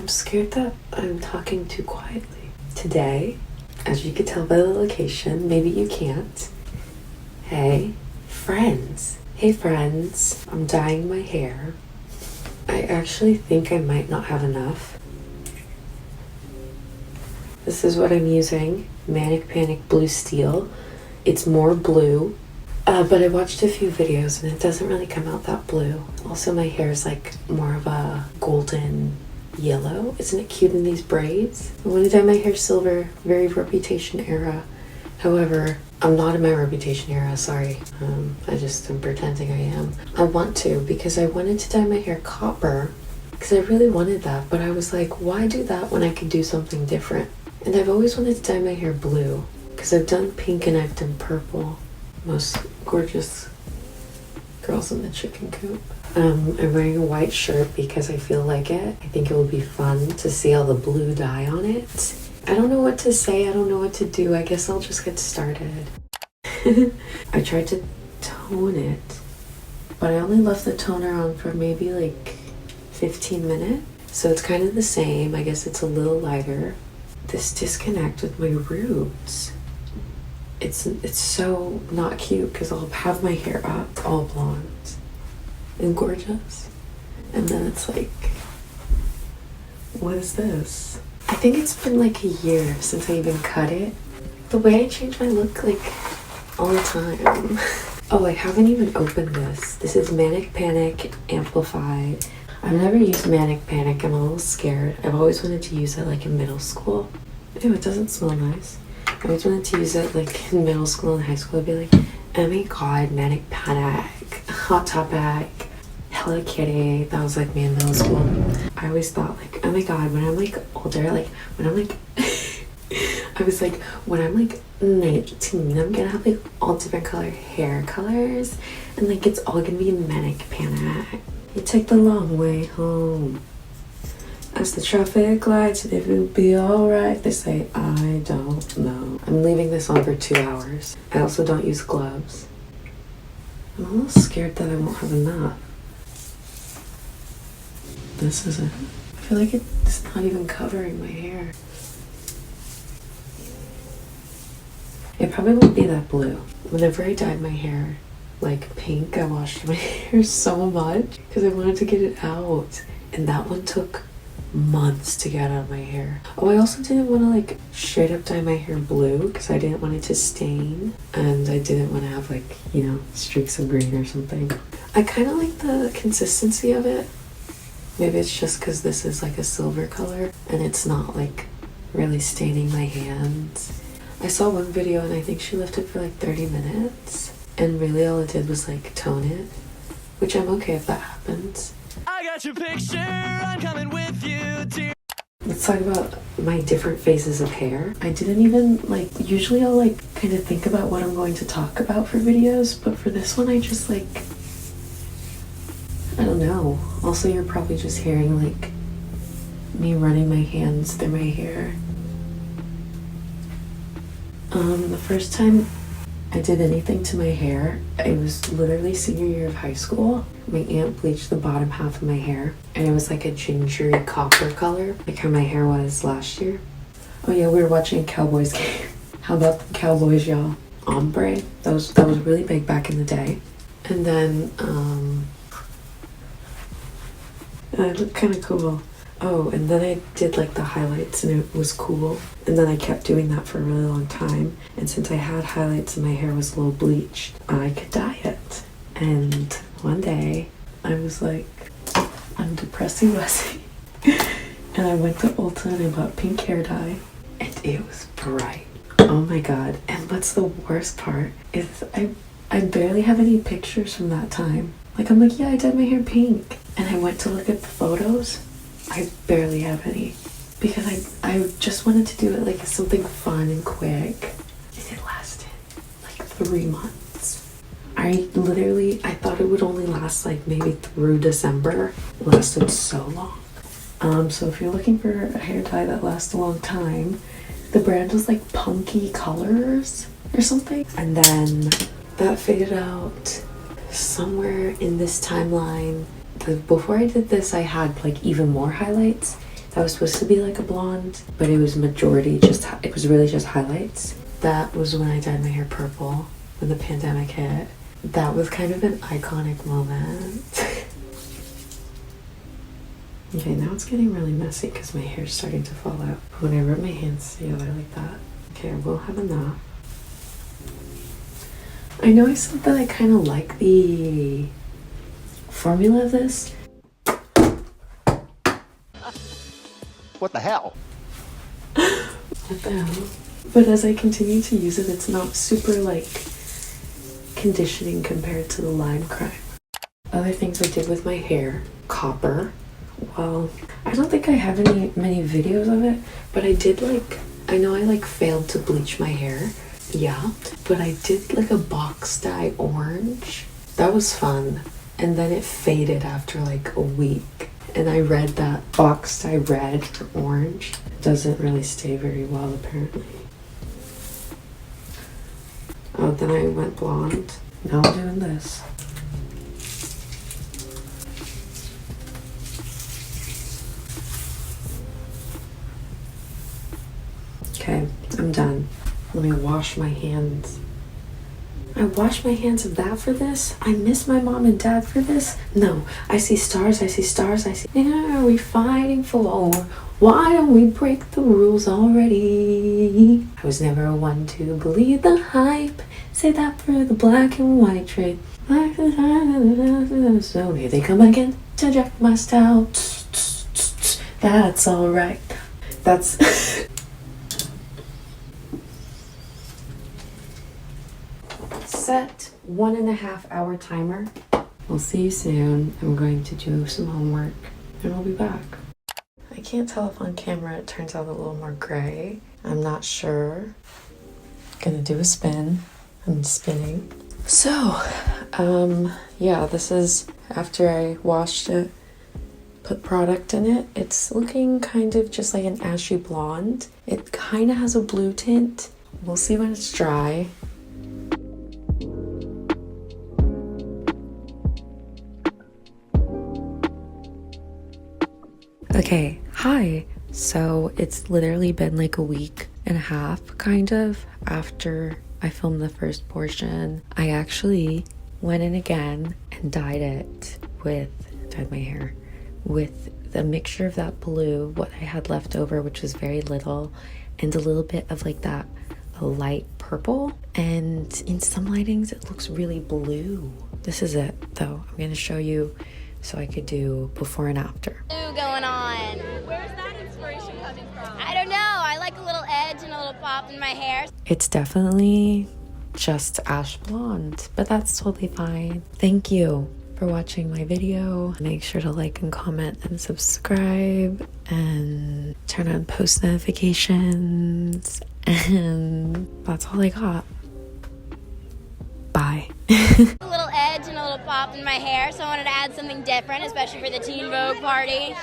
I'm scared that I'm talking too quietly. Today, as you can tell by the location, maybe you can't. Hey, friends. Hey, friends. I'm dyeing my hair. I actually think I might not have enough. This is what I'm using. Manic Panic Blue Steel. It's more blue. But I watched a few videos and it doesn't really come out that blue. Also, my hair is like more of a golden yellow. Isn't it cute in these braids? I want to dye my hair silver, very Reputation era. However, I'm not in my Reputation era, sorry. I'm pretending I am. I want to because I wanted to dye my hair copper because I really wanted that, but I was like, why do that when I could do something different? And I've always wanted to dye my hair blue because I've done pink and I've done purple. Most gorgeous girls in the chicken coop. I'm wearing a white shirt because I feel like it. I think it will be fun to see all the blue dye on it. I don't know what to say. I don't know what to do. I guess I'll just get started. I tried to tone it, but I only left the toner on for maybe like 15 minutes. So it's kind of the same. I guess it's a little lighter. This disconnect with my roots. It's so not cute because I'll have my hair up all blonde and gorgeous, and then it's like, what is this? I think it's been like a year since I even cut it. The way I change my look like all the time. Oh, I haven't even opened this. This is Manic Panic Amplified. I've never used Manic Panic. I'm a little scared. I've always wanted to use it like in middle school. Ew, it doesn't smell nice. I always wanted to use it like in middle school and high school. I'd be like, oh my god, Manic Panic, Hot Topic, Hello Kitty. That was like me in middle school. I always thought like, oh my god, when I'm like older, like when I'm like I was like, when I'm like 19, I'm gonna have like all different color hair colors and like it's all gonna be Manic Panic. You take the long way home. As the traffic lights, and if it'll be alright, they say, I don't know. I'm leaving this on for 2 hours. I also don't use gloves. I'm a little scared that I won't have enough. This isn't. I feel like it's not even covering my hair. It probably won't be that blue. Whenever I dyed my hair like pink, I washed my hair so much because I wanted to get it out. And that one took months to get out of my hair. Oh, I also didn't want to like straight up dye my hair blue because I didn't want it to stain and I didn't want to have like, you know, streaks of green or something. I kind of like the consistency of it. Maybe it's just because this is like a silver color and it's not like really staining my hands. I saw one video and I think she left it for like 30 minutes and really all it did was like tone it, which I'm okay if that happens. I got your picture, I'm coming with you, dear. Let's talk about my different phases of hair. I didn't even like, usually I'll like kind of think about what I'm going to talk about for videos, but for this one I just like, I don't know. Also, you're probably just hearing like me running my hands through my hair. The first time I did anything to my hair, it was literally senior year of high school. My aunt bleached the bottom half of my hair and it was like a gingery copper color, like how my hair was last year. Oh yeah, we were watching a Cowboys game. How about the Cowboys, y'all? Ombre, that was really big back in the day. And then it looked kind of cool. Oh, and then I did like the highlights and it was cool. And then I kept doing that for a really long time. And since I had highlights and my hair was a little bleached, I could dye it. And one day I was like, I'm depressy Wessie. And I went to Ulta and I bought pink hair dye and it was bright. Oh my god. And what's the worst part is I barely have any pictures from that time. Like I'm like, yeah, I dyed my hair pink. And I went to look at the photos. I barely have any because I just wanted to do it like something fun and quick. And it lasted like 3 months. I thought it would only last like maybe through December. It lasted so long. So if you're looking for a hair dye that lasts a long time, the brand was like Punky Colors or something. And then that faded out somewhere in this timeline. Before I did this, I had like even more highlights. That was supposed to be like a blonde, but it was majority just, it was really just highlights. That was when I dyed my hair purple, when the pandemic hit. That was kind of an iconic moment. Okay, now it's getting really messy because my hair's starting to fall out. When I rub my hands together like that. Okay, I will have enough. I know I said that I kind of like the formula of this. What the hell? What the hell? But as I continue to use it, it's not super like conditioning compared to the lime crime. Other things I did with my hair, copper. Well, I don't think I have many videos of it, but I did like, I know I like failed to bleach my hair. Yeah, but I did like a box dye orange. That was fun. And then it faded after like a week. And I read that box dye red or orange doesn't really stay very well apparently. Oh, then I went blonde. Now I'm doing this. Okay, I'm done. Let me wash my hands. I wash my hands of that for this? I miss my mom and dad for this? No, I see stars, I see stars, I see... Yeah, are we fighting for? Why don't we break the rules already? I was never one to believe the hype. Say that for the black and white trade. So here they come again to jack my style. That's alright. That's... Set 1.5 hour timer. We'll see you soon. I'm going to do some homework and I'll be back. I can't tell if on camera it turns out a little more gray. I'm not sure. Gonna do a spin. I'm spinning. So, yeah, this is after I washed it, put product in it. It's looking kind of just like an ashy blonde. It kind of has a blue tint. We'll see when it's dry. Okay, hi. So it's literally been like a week and a half kind of after I filmed the first portion. I actually went in again and dyed my hair with the mixture of that blue, what I had left over, which was very little, and a little bit of like that light purple. And in some lightings it looks really blue. This is it though. I'm gonna show you so I could do before and after. Going on. Where's that inspiration coming from? I don't know. I like a little edge and a little pop in my hair. It's definitely just ash blonde, but that's totally fine. Thank you for watching my video. Make sure to like and comment and subscribe and turn on post notifications. And that's all I got. Bye. A little edge and a little pop in my hair, so I wanted to add something different, especially for the Teen Vogue party.